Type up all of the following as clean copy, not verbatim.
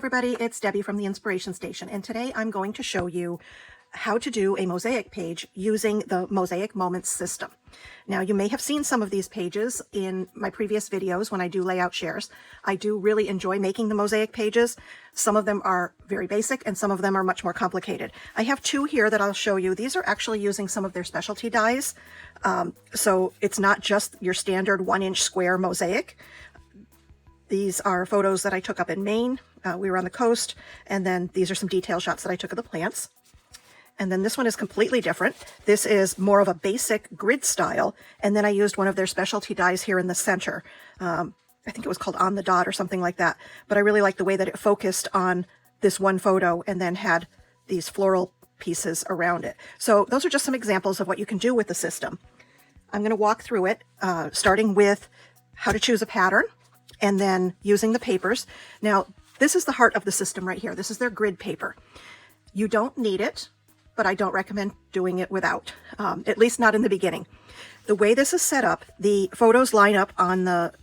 everybody, it's Debbie from the Inspiration Station, and today I'm going to show you how to do a mosaic page using the Mosaic Moments System. Now, you may have seen some of these pages in my previous videos when I do layout shares. I do really enjoy making the mosaic pages. Some of them are very basic and some of them are much more complicated. I have two here that I'll show you. These are actually using some of their specialty dies. So it's not just your standard 1-inch square mosaic. These are photos that I took up in Maine. We were on the coast, and then these are some detail shots that I took of the plants. And then this one is completely different. This is more of a basic grid style, and then I used one of their specialty dies here in the center. I think it was called On the Dot or something like that, but I really like the way that it focused on this one photo and then had these floral pieces around it. So those are just some examples of what you can do with the system. I'm going to walk through it, starting with how to choose a pattern, and then using the papers. Now, this is the heart of the system right here. This is their grid paper. You don't need it, but I don't recommend doing it without, at least not in the beginning. The way this is set up, the photos line up on the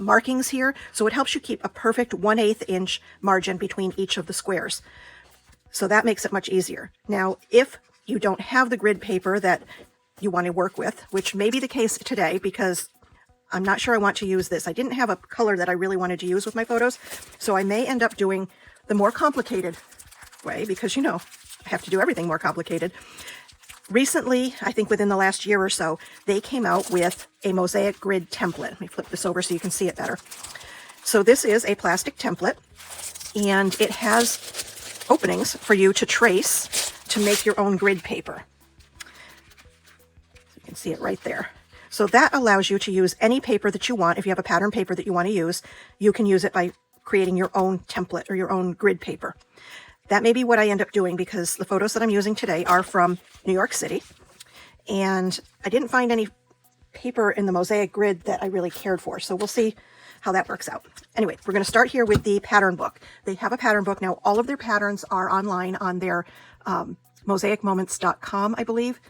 markings here, so it helps you keep a perfect 1/8 inch margin between each of the squares. So that makes it much easier. Now, if you don't have the grid paper that you want to work with, which may be the case today because I'm not sure I want to use this. I didn't have a color that I really wanted to use with my photos, so I may end up doing the more complicated way because, you know, I have to do everything more complicated. Recently, I think within the last year or so, they came out with a mosaic grid template. Let me flip this over so you can see it better. So this is a plastic template, and it has openings for you to trace to make your own grid paper. You can see it right there. So that allows you to use any paper that you want. If you have a pattern paper that you want to use, you can use it by creating your own template or your own grid paper. That may be what I end up doing because the photos that I'm using today are from New York City. And I didn't find any paper in the mosaic grid that I really cared for. So we'll see how that works out. Anyway, we're going to start here with the pattern book. They have a pattern book. Now, all of their patterns are online on their mosaicmoments.com, I believe.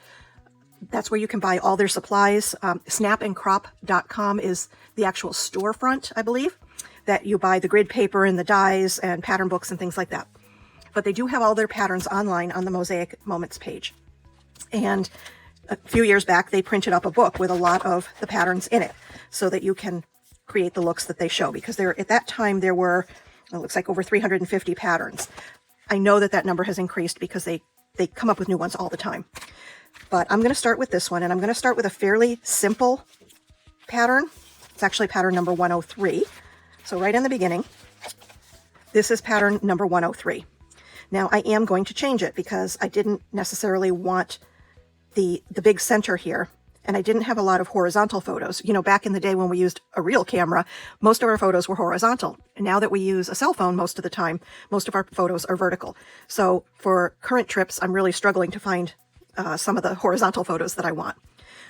That's where you can buy all their supplies. Snapandcrop.com is the actual storefront, I believe, that you buy the grid paper and the dies and pattern books and things like that. But they do have all their patterns online on the Mosaic Moments page. And a few years back, they printed up a book with a lot of the patterns in it so that you can create the looks that they show. Because at that time, there were, it looks like over 350 patterns. I know that that number has increased because they come up with new ones all the time. But I'm going to start with this one, and I'm going to start with a fairly simple pattern. It's actually pattern number 103. So right in the beginning, this is pattern number 103. Now I am going to change it because I didn't necessarily want the big center here, and I didn't have a lot of horizontal photos. You know, back in the day when we used a real camera, most of our photos were horizontal. And now that we use a cell phone most of the time, most of our photos are vertical. So for current trips, I'm really struggling to find some of the horizontal photos that I want.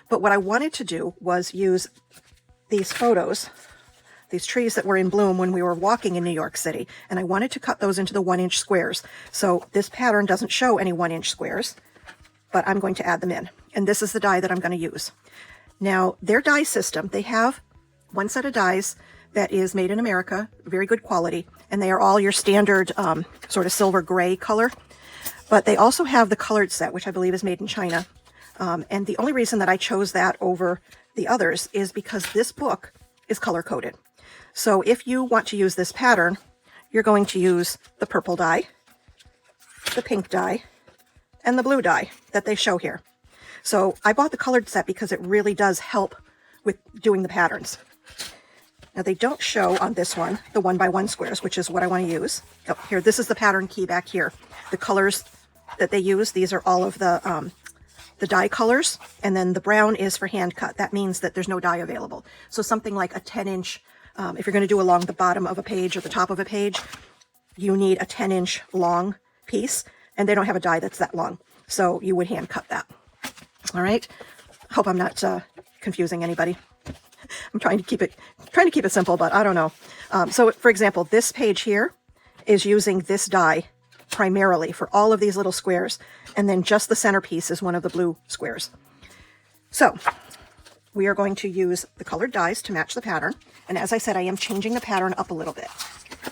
But what I wanted to do was use these photos, these trees that were in bloom when we were walking in New York City, and I wanted to cut those into the 1-inch squares. So this pattern doesn't show any 1-inch squares, but I'm going to add them in. And this is the die that I'm going to use. Now, their die system, they have one set of dies that is made in America, very good quality, and they are all your standard sort of silver gray color. But they also have the colored set, which I believe is made in China. And the only reason that I chose that over the others is because this book is color-coded. So if you want to use this pattern, you're going to use the purple dye, the pink dye, and the blue dye that they show here. So I bought the colored set because it really does help with doing the patterns. Now they don't show on this one the 1x1 squares, which is what I want to use. Oh, here, this is the pattern key back here. The colors that they use, these are all of the dye colors, and then the brown is for hand cut. That means that there's no dye available. So something like a 10-inch, if you're going to do along the bottom of a page or the top of a page, you need a 10-inch long piece, and they don't have a die that's that long. So you would hand cut that. All right. Hope I'm not confusing anybody. I'm trying to keep it simple, but I don't know. So for example, this page here is using this die primarily for all of these little squares, and then just the centerpiece is one of the blue squares. So we are going to use the colored dies to match the pattern, and as I said, I am changing the pattern up a little bit.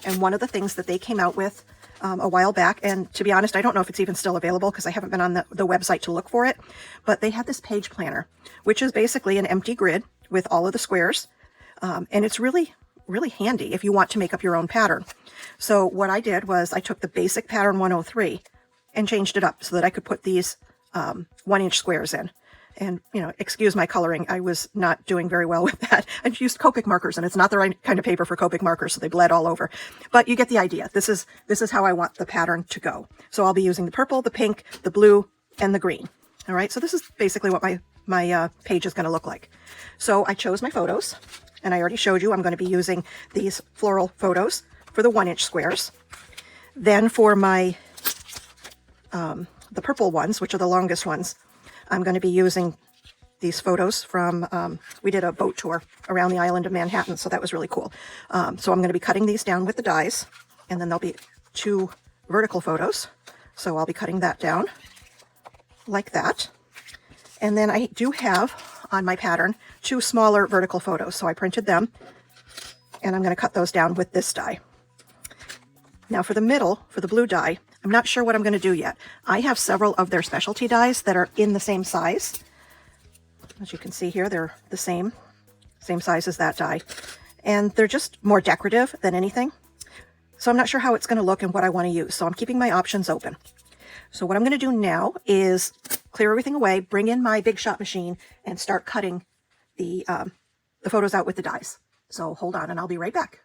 And one of the things that they came out with a while back, and to be honest, I don't know if it's even still available because I haven't been on the website to look for it, but they had this page planner, which is basically an empty grid with all of the squares. And it's really, really handy if you want to make up your own pattern. So what I did was I took the basic pattern 103 and changed it up so that I could put these 1-inch squares in. And, you know, excuse my coloring. I was not doing very well with that. I used Copic markers, and it's not the right kind of paper for Copic markers, so they bled all over. But you get the idea. This is how I want the pattern to go. So I'll be using the purple, the pink, the blue, and the green. All right, so this is basically what my page is going to look like. So I chose my photos, and I already showed you I'm going to be using these floral photos for the 1-inch squares. Then for my the purple ones, which are the longest ones, I'm going to be using these photos from, we did a boat tour around the island of Manhattan, so that was really cool. So I'm going to be cutting these down with the dies, and then there'll be 2 vertical photos. So I'll be cutting that down like that. And then I do have on my pattern 2 smaller vertical photos, so I printed them, and I'm going to cut those down with this die. Now for the middle, for the blue die, I'm not sure what I'm going to do yet. I have several of their specialty dies that are in the same size. As you can see here, they're the same size as that die. And they're just more decorative than anything. So I'm not sure how it's going to look and what I want to use. So I'm keeping my options open. So what I'm going to do now is clear everything away, bring in my Big Shot machine, and start cutting the photos out with the dies. So hold on, and I'll be right back.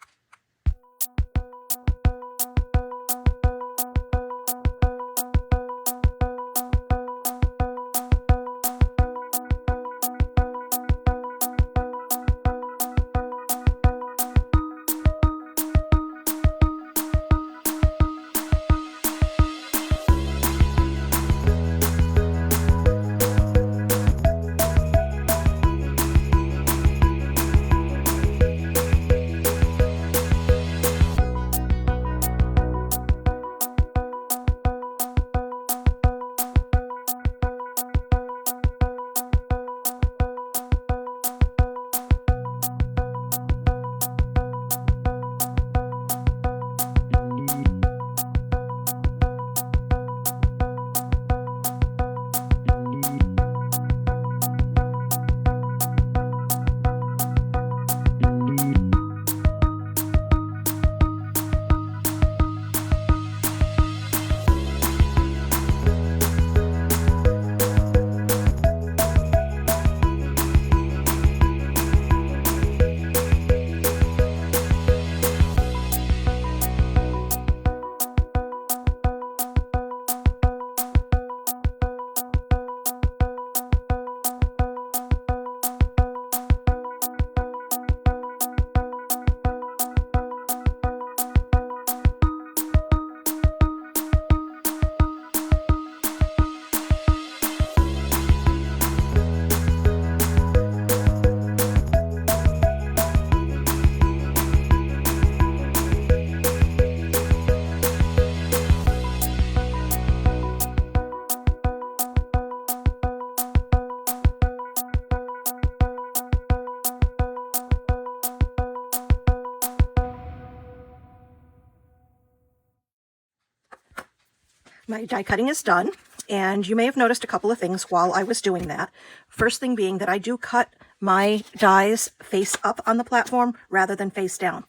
My die cutting is done, and you may have noticed a couple of things while I was doing that. First thing being that I do cut my dies face up on the platform rather than face down.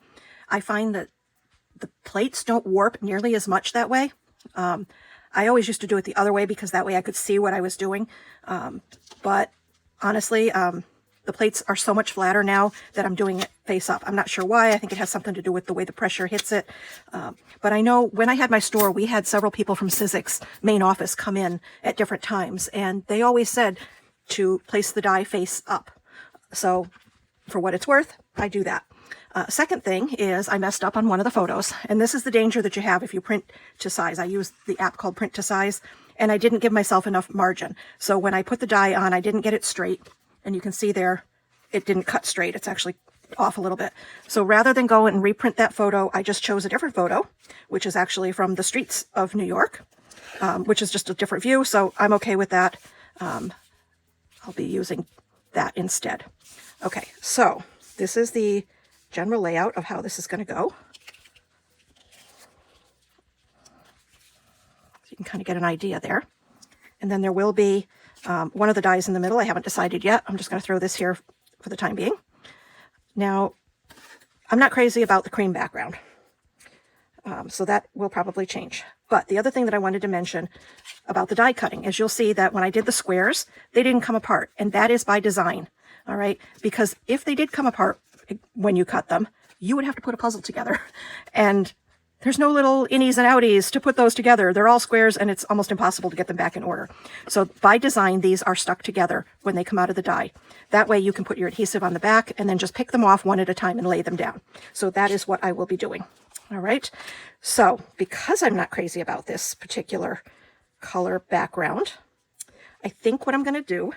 I find that the plates don't warp nearly as much that way. I always used to do it the other way because that way I could see what I was doing. But honestly, the plates are so much flatter now that I'm doing it face up. I'm not sure why. I think it has something to do with the way the pressure hits it. But I know when I had my store, we had several people from Mosaic main office come in at different times, and they always said to place the die face up. So for what it's worth, I do that. Second thing is I messed up on one of the photos, and this is the danger that you have if you print to size. I use the app called Print to Size, and I didn't give myself enough margin. So when I put the die on, I didn't get it straight, and you can see there it didn't cut straight. It's actually off a little bit. So rather than go and reprint that photo, I just chose a different photo, which is actually from the streets of New York, which is just a different view. So I'm okay with that. I'll be using that instead. Okay, so this is the general layout of how this is going to go. can kind of get an idea there. And then there will be one of the dies in the middle. I haven't decided yet. I'm just going to throw this here for the time being. Now, I'm not crazy about the cream background, so that will probably change. But the other thing that I wanted to mention about the die cutting is you'll see that when I did the squares, they didn't come apart, and that is by design, all right? Because if they did come apart when you cut them, you would have to put a puzzle together, and there's no little innies and outies to put those together. They're all squares, and it's almost impossible to get them back in order. So by design, these are stuck together when they come out of the die. That way you can put your adhesive on the back and then just pick them off one at a time and lay them down. So that is what I will be doing. All right. So because I'm not crazy about this particular color background, I think what I'm going to do,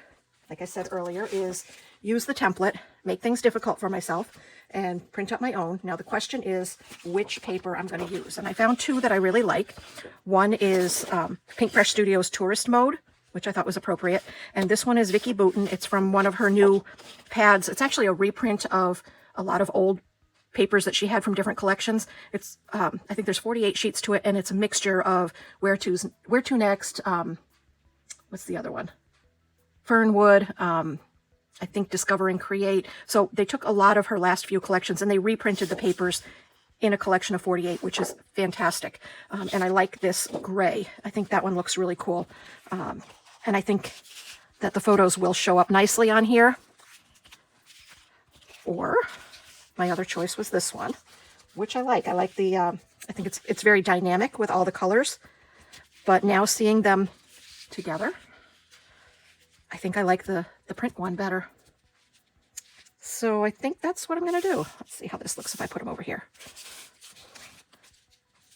like I said earlier, is use the template, make things difficult for myself, and print up my own. Now the question is which paper I'm going to use. And I found two that I really like. One is Pinkbrush Studios Tourist Mode, which I thought was appropriate. And this one is Vicki Boutin. It's from one of her new pads. It's actually a reprint of a lot of old papers that she had from different collections. It's I think there's 48 sheets to it, and it's a mixture of Where to Next, what's the other one? Fernwood, I think Discover and Create. So they took a lot of her last few collections and they reprinted the papers in a collection of 48, which is fantastic. And I like this gray. I think that one looks really cool. And I think that the photos will show up nicely on here. Or my other choice was this one, which I like. I like the, I think it's very dynamic with all the colors. But now seeing them together, I think I like the print one better. So I think that's what I'm going to do. Let's see how this looks if I put them over here.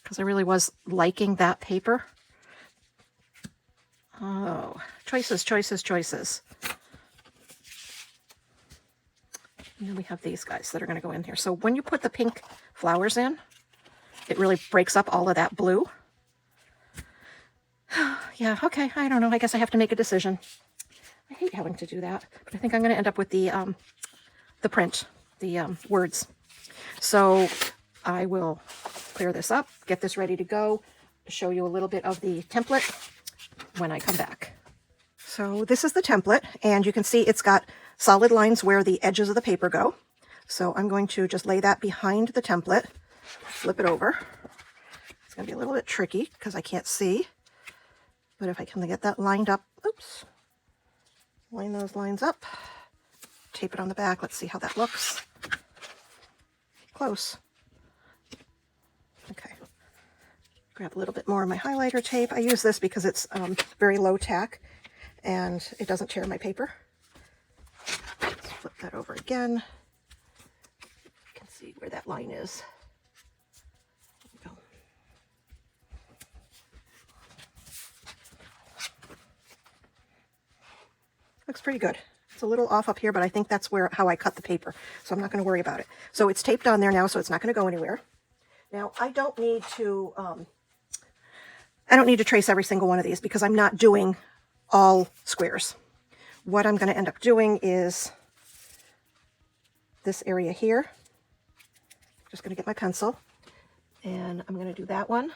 Because I really was liking that paper. Oh, choices, choices, choices. And then we have these guys that are going to go in here. So when you put the pink flowers in, it really breaks up all of that blue. Yeah, okay, I don't know. I guess I have to make a decision. I hate having to do that, but I think I'm going to end up with the print, the words. So I will clear this up, get this ready to go, show you a little bit of the template when I come back. So this is the template, and you can see it's got solid lines where the edges of the paper go. So I'm going to just lay that behind the template, flip it over. It's going to be a little bit tricky because I can't see, but if I can get that lined up, oops. Line those lines up, tape it on the back. Let's see how that looks. Close. Okay. Grab a little bit more of my highlighter tape. I use this because it's very low tack and it doesn't tear my paper. Let's flip that over again. You can see where that line is. There we go. Looks pretty good. It's a little off up here, but I think that's how I cut the paper, so I'm not going to worry about it. So it's taped on there now, so it's not going to go anywhere. Now I don't need to trace every single one of these because I'm not doing all squares. What I'm going to end up doing is this area here. I'm just going to get my pencil, and I'm going to do that one.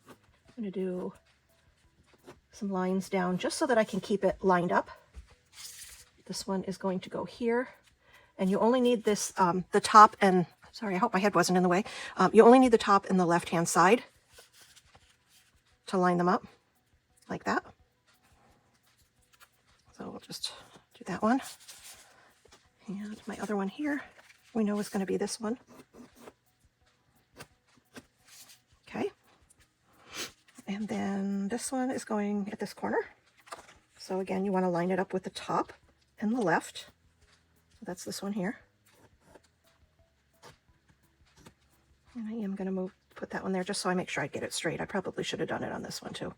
I'm going to do some lines down just so that I can keep it lined up. This one is going to go here, and you only need this, the top and, sorry, I hope my head wasn't in the way. You only need the top and the left-hand side to line them up like that. So we'll just do that one. And my other one here, we know is going to be this one. Okay. And then this one is going at this corner. So again, you want to line it up with the top and the left. So that's this one here. And I am going to put that one there just so I make sure I get it straight. I probably should have done it on this one too.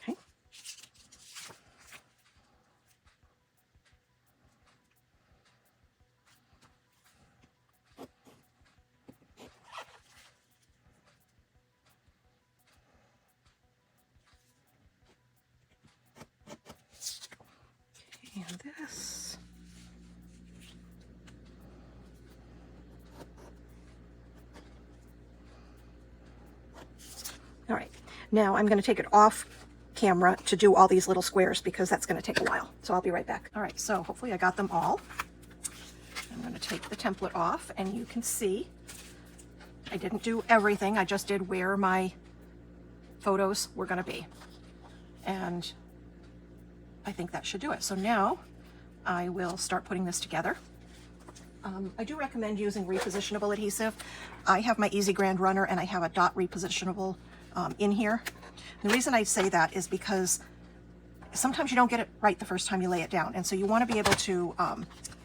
Okay. And this. Now I'm going to take it off camera to do all these little squares because that's going to take a while. So I'll be right back. All right, so hopefully I got them all. I'm going to take the template off, and you can see I didn't do everything. I just did where my photos were going to be. And I think that should do it. So now I will start putting this together. I do recommend using repositionable adhesive. I have my Easy Grand Runner and I have a dot repositionable in here. The reason I say that is because sometimes you don't get it right the first time you lay it down, and so you want to be able to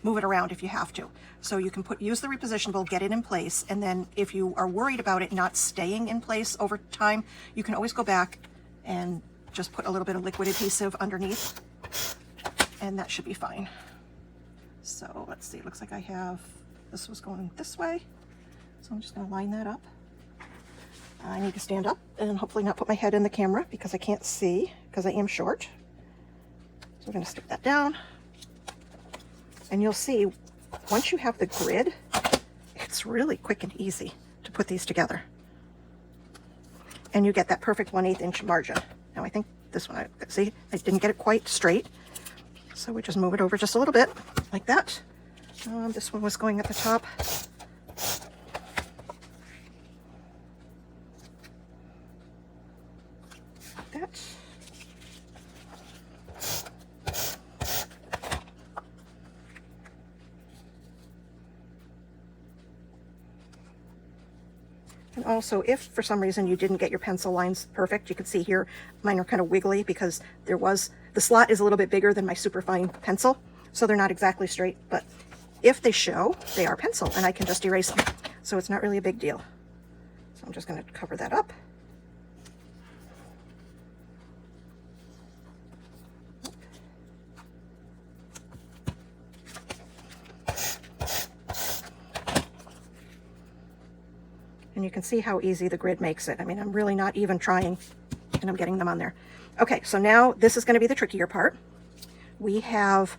move it around if you have to. So you can use the repositionable, get it in place, and then if you are worried about it not staying in place over time, you can always go back and just put a little bit of liquid adhesive underneath, and that should be fine. So let's see, it looks like I have, this was going this way, so I'm just going to line that up. I need to stand up and hopefully not put my head in the camera because I can't see because I am short. So we're going to stick that down. And you'll see, once you have the grid, it's really quick and easy to put these together. And you get that perfect 1/8 inch margin. Now I think this one, see, I didn't get it quite straight. So we just move it over just a little bit, like that. This one was going at the top. Like that. And also, if for some reason you didn't get your pencil lines perfect, you can see here mine are kind of wiggly because the slot is a little bit bigger than my superfine pencil, so they're not exactly straight, but if they show, they are pencil and I can just erase them. So it's not really a big deal. So I'm just going to cover that up. And you can see how easy the grid makes it. I mean, I'm really not even trying, and I'm getting them on there. Okay, so now this is going to be the trickier part. We have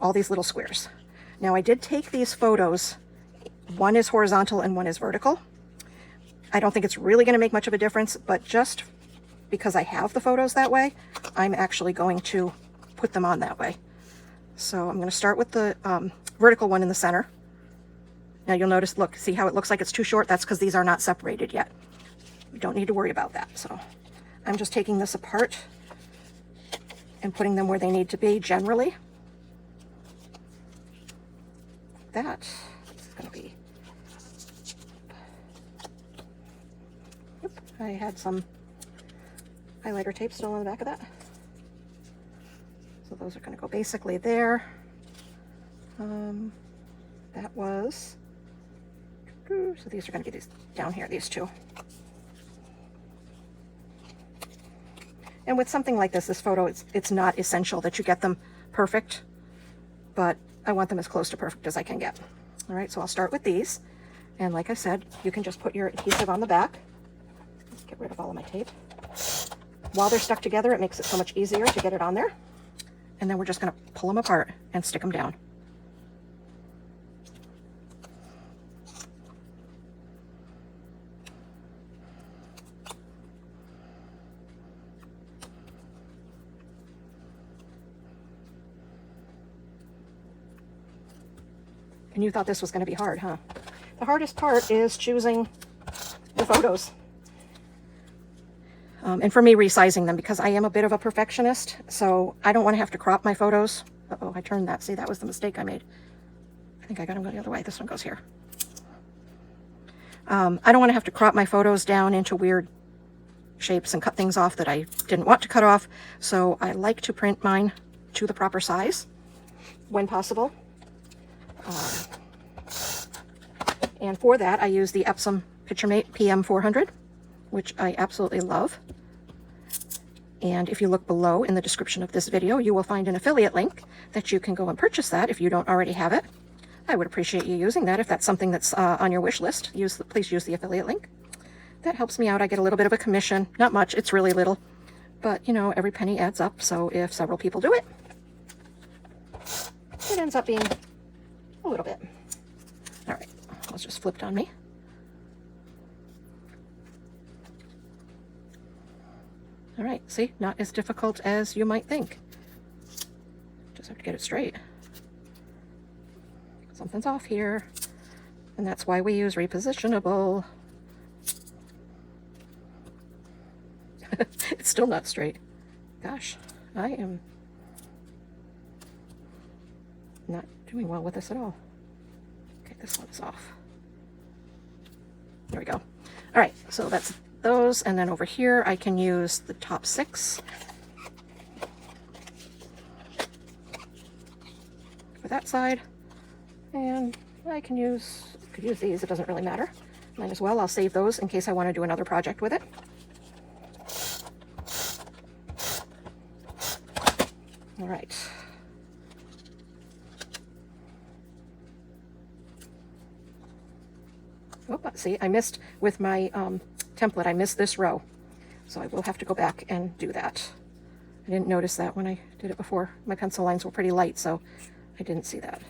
all these little squares. Now I did take these photos. One is horizontal and one is vertical. I don't think it's really going to make much of a difference, but just because I have the photos that way, I'm actually going to put them on that way. So I'm going to start with the vertical one in the center. Now you'll notice, look, see how it looks like it's too short? That's because these are not separated yet. You don't need to worry about that. So I'm just taking this apart and putting them where they need to be generally. That is going to be, yep, I had some highlighter tape still on the back of that. So those are going to go basically there. That was, so these are going to be these down here, these two. And with something like this photo, it's not essential that you get them perfect, but I want them as close to perfect as I can get. All right, so I'll start with these. And like I said, you can just put your adhesive on the back. Let's get rid of all of my tape. While they're stuck together, it makes it so much easier to get it on there. And then we're just going to pull them apart and stick them down. And you thought this was going to be hard, huh? The hardest part is choosing the photos. And for me, resizing them, because I am a bit of a perfectionist, so I don't want to have to crop my photos. Uh-oh, I turned that. See, that was the mistake I made. I think I got them going the other way. This one goes here. I don't want to have to crop my photos down into weird shapes and cut things off that I didn't want to cut off, so I like to print mine to the proper size when possible. And for that, I use the Epsom PictureMate PM400, which I absolutely love. And if you look below in the description of this video, you will find an affiliate link that you can go and purchase that if you don't already have it. I would appreciate you using that if that's something that's on your wish list. Please use the affiliate link. That helps me out. I get a little bit of a commission. Not much, it's really little. But, you know, every penny adds up, so if several people do it, it ends up being a little bit. All right, it was just flipped on me. All right, see, not as difficult as you might think. Just have to get it straight. Something's off here, and that's why we use repositionable. It's still not straight. Gosh, I am not doing well with this at all. Okay, this one is off. There we go. All right, so that's those, and then over here I can use the top 6 for that side, and I could use these. It doesn't really matter. Might as well. I'll save those in case I want to do another project with it. All right. Oh, see, I missed with my template. I missed this row, so I will have to go back and do that. I didn't notice that when I did it before. My pencil lines were pretty light, so I didn't see that.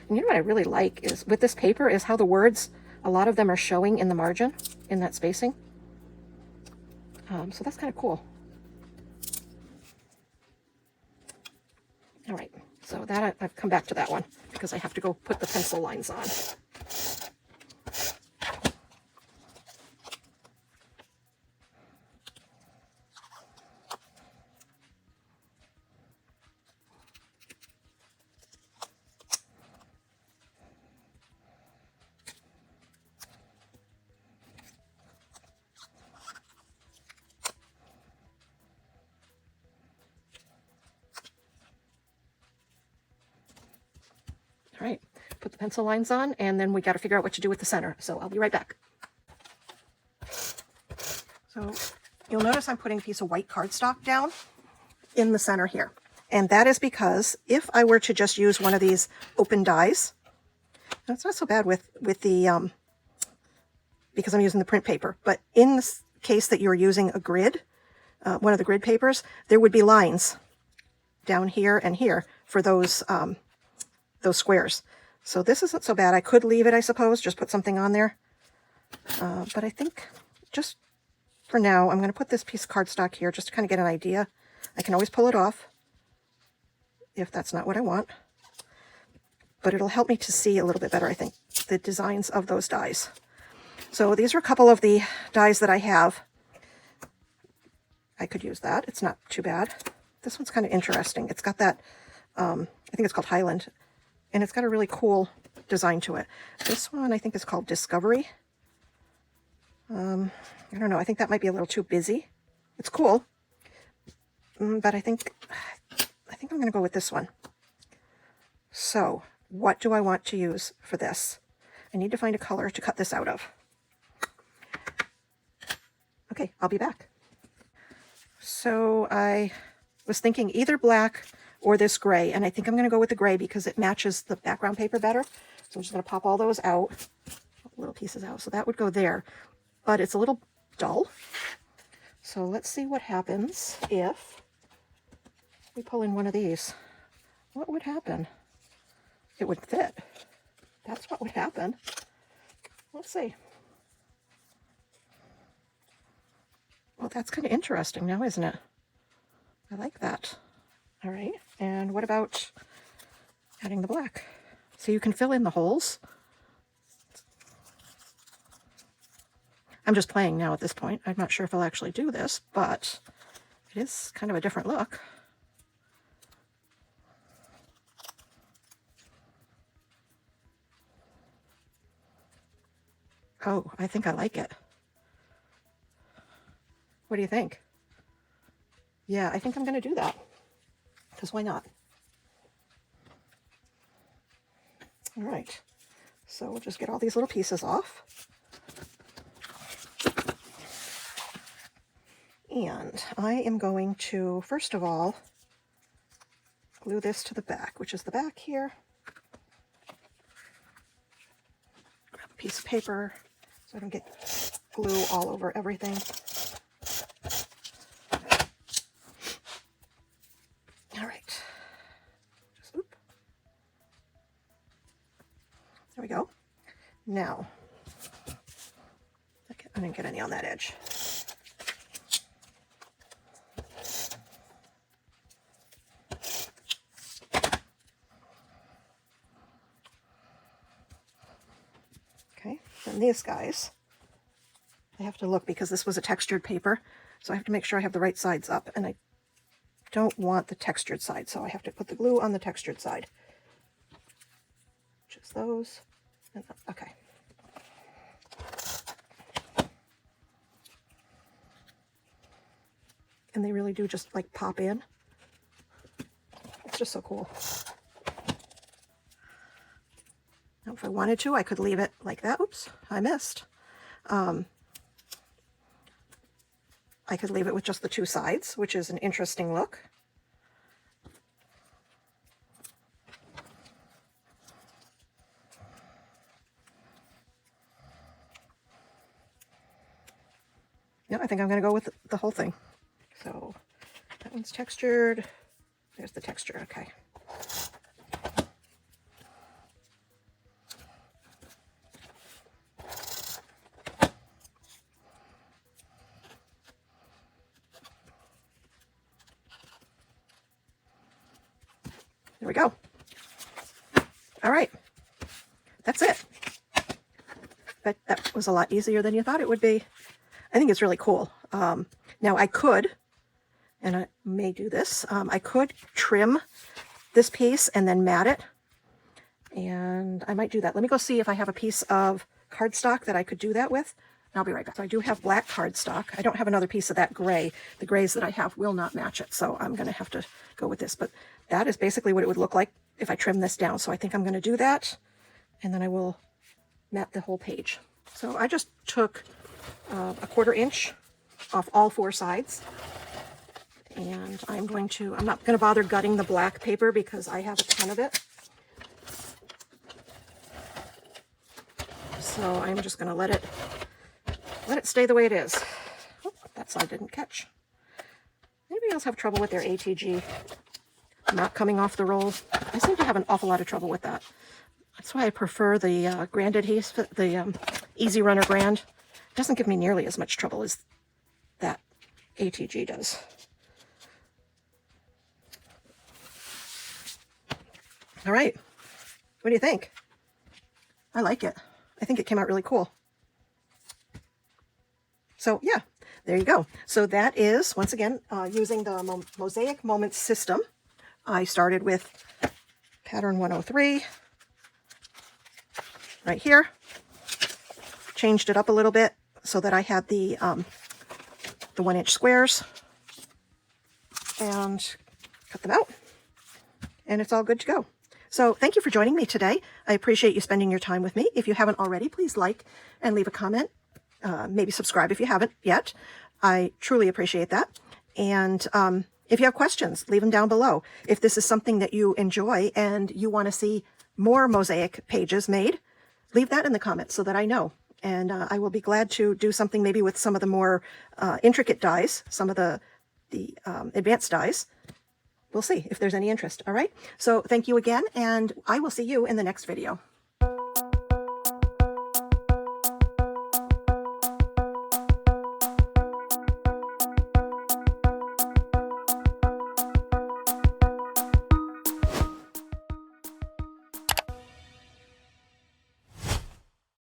And you know what I really like is with this paper is how the words, a lot of them are showing in the margin, in that spacing. So that's kind of cool. All right, so that I've come back to that one because I have to go put the pencil lines on. All right, put the pencil lines on, and then we got to figure out what to do with the center. So I'll be right back. So you'll notice I'm putting a piece of white cardstock down in the center here. And that is because if I were to just use one of these open dies, that's not so bad with the, because I'm using the print paper, but in this case that you're using a grid, one of the grid papers, there would be lines down here and here for those squares. So this isn't so bad. I could leave it, I suppose, just put something on there. But I think just for now, I'm going to put this piece of cardstock here just to kind of get an idea. I can always pull it off if that's not what I want. But it'll help me to see a little bit better, I think, the designs of those dies. So these are a couple of the dies that I have. I could use that. It's not too bad. This one's kind of interesting. It's got that, I think it's called Highland, and it's got a really cool design to it. This one I think is called Discovery. I don't know. I think that might be a little too busy. It's cool, but I think I'm going to go with this one. So what do I want to use for this? I need to find a color to cut this out of. Okay, I'll be back. So I was thinking either black or this gray, and I think I'm going to go with the gray because it matches the background paper better. So I'm just going to pop all those out, little pieces out. So that would go there, but it's a little dull. So let's see what happens if we pull in one of these. What would happen? It would fit. That's what would happen. Let's see. Well, that's kind of interesting now, isn't it? I like that. All right, and what about adding the black? So you can fill in the holes. I'm just playing now at this point. I'm not sure if I'll actually do this, but it is kind of a different look. Oh, I think I like it. What do you think? Yeah, I think I'm going to do that. Because why not? All right. So we'll just get all these little pieces off. And I am going to, first of all, glue this to the back, which is the back here. Grab a piece of paper so I don't get glue all over everything. All right. Just, oop. There we go. Now, I didn't get any on that edge. then these guys, I have to look because this was a textured paper, so I have to make sure I have the right sides up, and I don't want the textured side, so I have to put the glue on the textured side. Just those, and okay. And they really do just like pop in. It's just so cool. Now, if I wanted to, I could leave it like that. Oops, I missed. I could leave it with just the two sides, which is an interesting look. No, I think I'm going to go with the whole thing. So that one's textured. There's the texture. Okay. There we go. All right. That's it. But that was a lot easier than you thought it would be. I think it's really cool. Now I could, and I may do this, I could trim this piece and then mat it. And I might do that. Let me go see if I have a piece of cardstock that I could do that with. And I'll be right back. So I do have black cardstock. I don't have another piece of that gray. The grays that I have will not match it, so I'm going to have to go with this. But that is basically what it would look like if I trim this down. So I think I'm going to do that, and then I will mat the whole page. So I just took a 1/4 inch off all 4 sides, and I'm not going to bother gutting the black paper because I have a ton of it. So I'm just going to let it stay the way it is. Oh, that side didn't catch. Anybody else have trouble with their ATG not coming off the roll? I seem to have an awful lot of trouble with that. That's why I prefer the Grand Adhesive, the Easy Runner Grand. It doesn't give me nearly as much trouble as that ATG does. All right. What do you think? I like it. I think it came out really cool. So yeah, there you go. So that is, once again, using the Mosaic Moments System. I started with pattern 103 right here. Changed it up a little bit so that I had the 1-inch squares, and cut them out, and it's all good to go. So thank you for joining me today. I appreciate you spending your time with me. If you haven't already, please like and leave a comment. Maybe subscribe if you haven't yet. I truly appreciate that. And if you have questions, leave them down below. If this is something that you enjoy and you want to see more mosaic pages made, leave that in the comments so that I know. And I will be glad to do something maybe with some of the more intricate dies, some of the advanced dies. We'll see if there's any interest. All right. So thank you again, and I will see you in the next video.